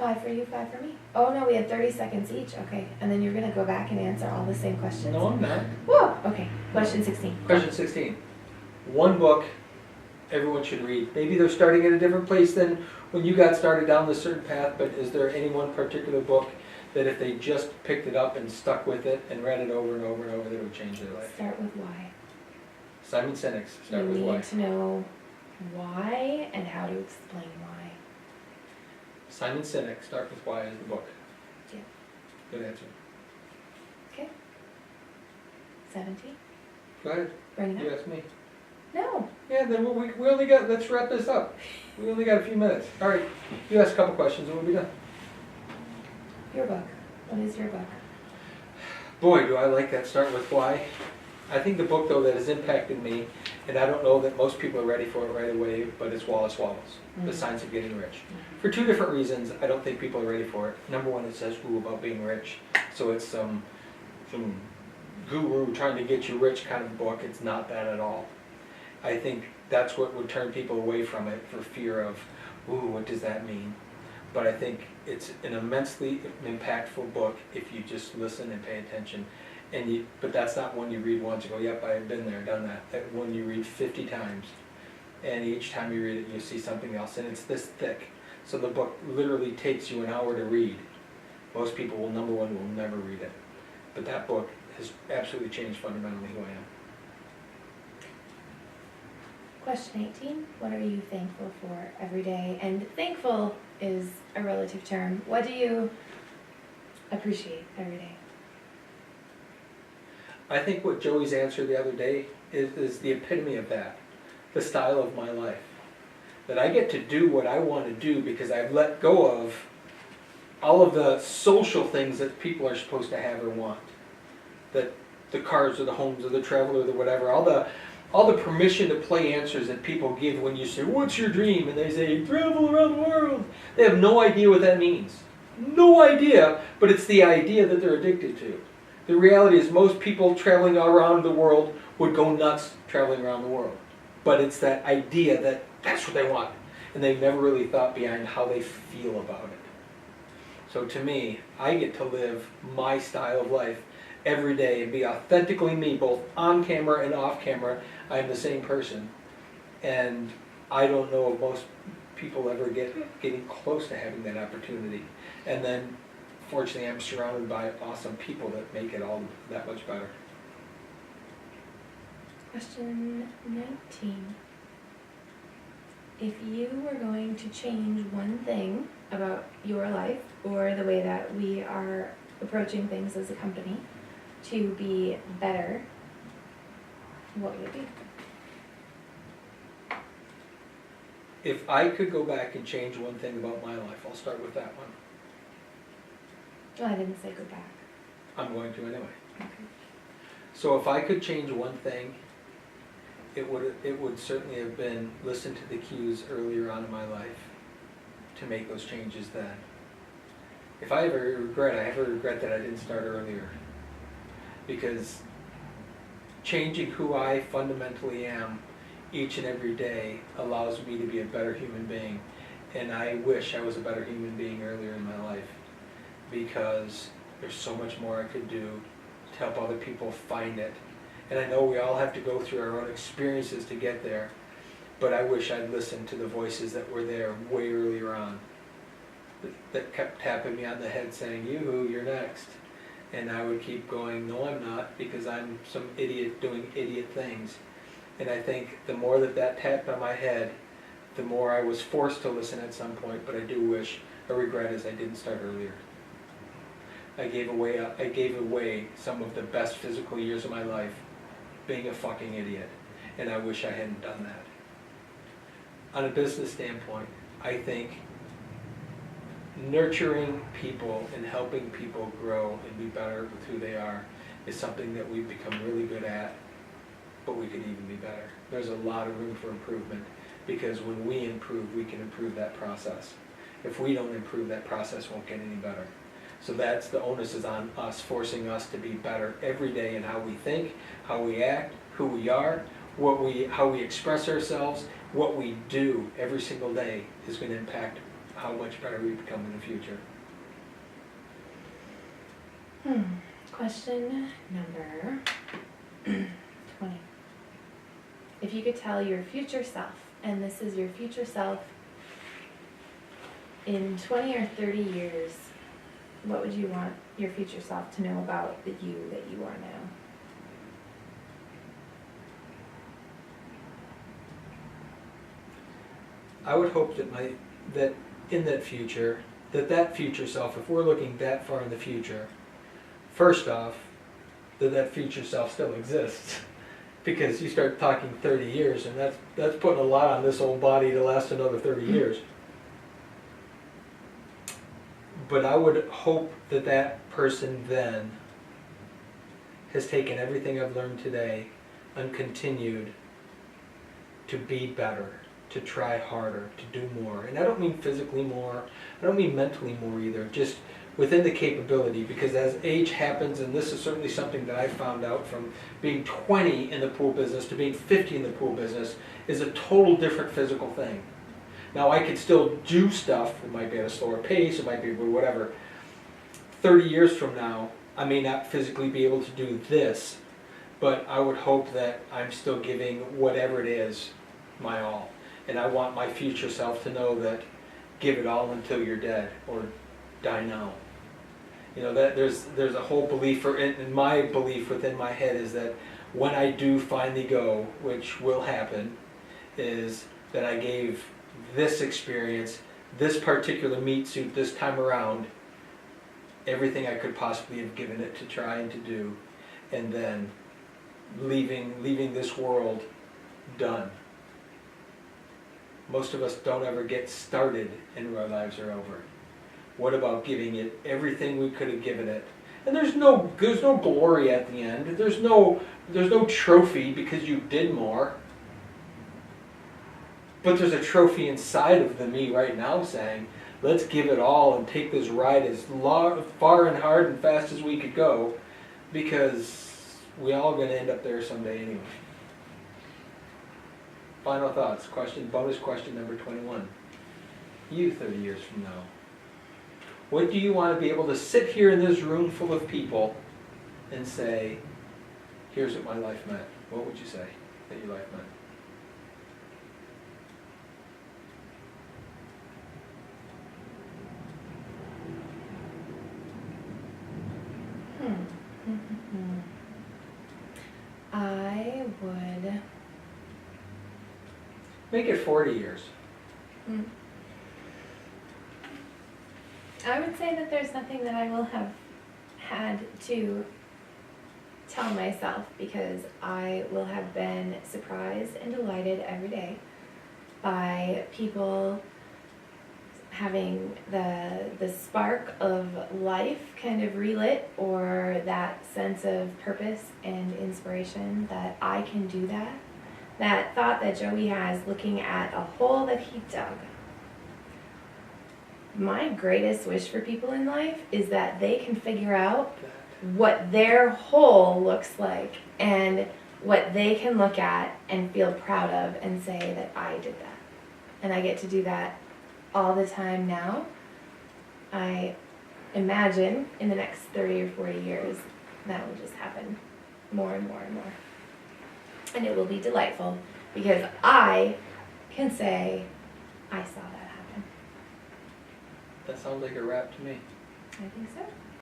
5 for you, 5 for me. Oh no, we had 30 seconds each. Okay, and then you're gonna go back and answer all the same questions? No, I'm not. Whoa, okay. Question 16. Question 16. One book everyone should read. Maybe they're starting at a different place than when you got started down this certain path, but is there any one particular book that if they just picked it up and stuck with it and read it over and over and over, that would change their life? Start with why. Simon Sinek's Start with You Why. need to know why and how to explain why. Simon Sinek, Start with Why is the book. Yeah. Good answer. Okay. 17. Go ahead. Bring it You up. ask me. No. Yeah, then we only got, let's wrap this up. We only got a few minutes. All right, you ask a couple questions and we'll be done. Your book. What is your book? Boy, do I like that Start with Why. I think the book, though, that has impacted me, and I don't know that most people are ready for it right away, but it's Wallace Wattles, The Science of Getting Rich. For two different reasons, I don't think people are ready for it. Number one, it says ooh about being rich, so it's some guru trying to get you rich kind of book. It's not that at all. I think that's what would turn people away from it for fear of, ooh, what does that mean? But I think it's an immensely impactful book if you just listen and pay attention. But that's not one you read once and go, yep, I've been there, done that. That one you read 50 times, and each time you read it, you see something else, and it's this thick. So the book literally takes you an hour to read. Most people will, number one, will never read it. But that book has absolutely changed fundamentally who I am. Question 18. What are you thankful for every day? And thankful is a relative term. What do you appreciate every day? I think what Joey's answer the other day is the epitome of that, the style of my life. That I get to do what I want to do because I've let go of all of the social things that people are supposed to have or want. That the cars or the homes or the travel or the whatever, all the permission to play answers that people give when you say, what's your dream? And they say, travel around the world. They have no idea what that means. No idea, but it's the idea that they're addicted to. The reality is most people traveling around the world would go nuts traveling around the world. But it's that idea that that's what they want. And they've never really thought behind how they feel about it. So to me, I get to live my style of life every day and be authentically me, both on camera and off camera. I'm the same person. And I don't know if most people ever getting close to having that opportunity. And then fortunately, I'm surrounded by awesome people that make it all that much better. Question 19. If you were going to change one thing about your life or the way that we are approaching things as a company to be better, what would it be? If I could go back and change one thing about my life, I'll start with that one. Oh, I didn't say go back. I'm going to anyway. Okay. So if I could change one thing, it would certainly have been listen to the cues earlier on in my life to make those changes then. If I have a regret, I have a regret that I didn't start earlier. Because changing who I fundamentally am each and every day allows me to be a better human being. And I wish I was a better human being earlier in my life, because there's so much more I could do to help other people find it. And I know we all have to go through our own experiences to get there, but I wish I'd listened to the voices that were there way earlier on, that kept tapping me on the head saying, yoo-hoo, you're next. And I would keep going, no I'm not, because I'm some idiot doing idiot things. And I think the more that tapped on my head, the more I was forced to listen at some point, but I do wish, a regret is I didn't start earlier. I gave away some of the best physical years of my life being a fucking idiot, and I wish I hadn't done that. On a business standpoint, I think nurturing people and helping people grow and be better with who they are is something that we've become really good at, but we could even be better. There's a lot of room for improvement, because when we improve, we can improve that process. If we don't improve, that process won't get any better. So that's the onus is on us, forcing us to be better every day in how we think, how we act, who we are, how we express ourselves. What we do every single day is going to impact how much better we become in the future. Question number 20. If you could tell your future self, and this is your future self in 20 or 30 years, what would you want your future self to know about the you that you are now? I would hope that in that future, that future self, if we're looking that far in the future, first off, that future self still exists. Because you start talking 30 years, and that's putting a lot on this old body to last another 30 years. But I would hope that person then has taken everything I've learned today and continued to be better, to try harder, to do more. And I don't mean physically more, I don't mean mentally more either, just within the capability, because as age happens, and this is certainly something that I found out from being 20 in the pool business to being 50 in the pool business, is a total different physical thing. Now I could still do stuff, it might be at a slower pace, it might be whatever. 30 years from now, I may not physically be able to do this, but I would hope that I'm still giving whatever it is my all. And I want my future self to know that give it all until you're dead, or die now. You know, that there's a whole belief, and my belief within my head is that when I do finally go, which will happen, is that I gave this experience, this particular meat suit this time around, everything I could possibly have given it to try and to do, and then leaving this world done. Most of us don't ever get started and our lives are over. What about giving it everything we could have given it? And there's no glory at the end. There's no trophy because you did more. But there's a trophy inside of the me right now saying, let's give it all and take this ride as far and hard and fast as we could go, because we all going to end up there someday anyway. Final thoughts. Bonus question number 21. You 30 years from now. What do you want to be able to sit here in this room full of people and say, here's what my life meant? What would you say that your life meant? I would... Make it 40 years. I would say that there's nothing that I will have had to tell myself, because I will have been surprised and delighted every day by people having the spark of life kind of relit, or that sense of purpose and inspiration that I can do that. That thought that Joey has looking at a hole that he dug. My greatest wish for people in life is that they can figure out what their hole looks like and what they can look at and feel proud of and say that I did that. And I get to do that all the time now. I imagine in the next 30 or 40 years that will just happen more and more and more. And it will be delightful because I can say, I saw that happen. That sounds like a wrap to me. I think so.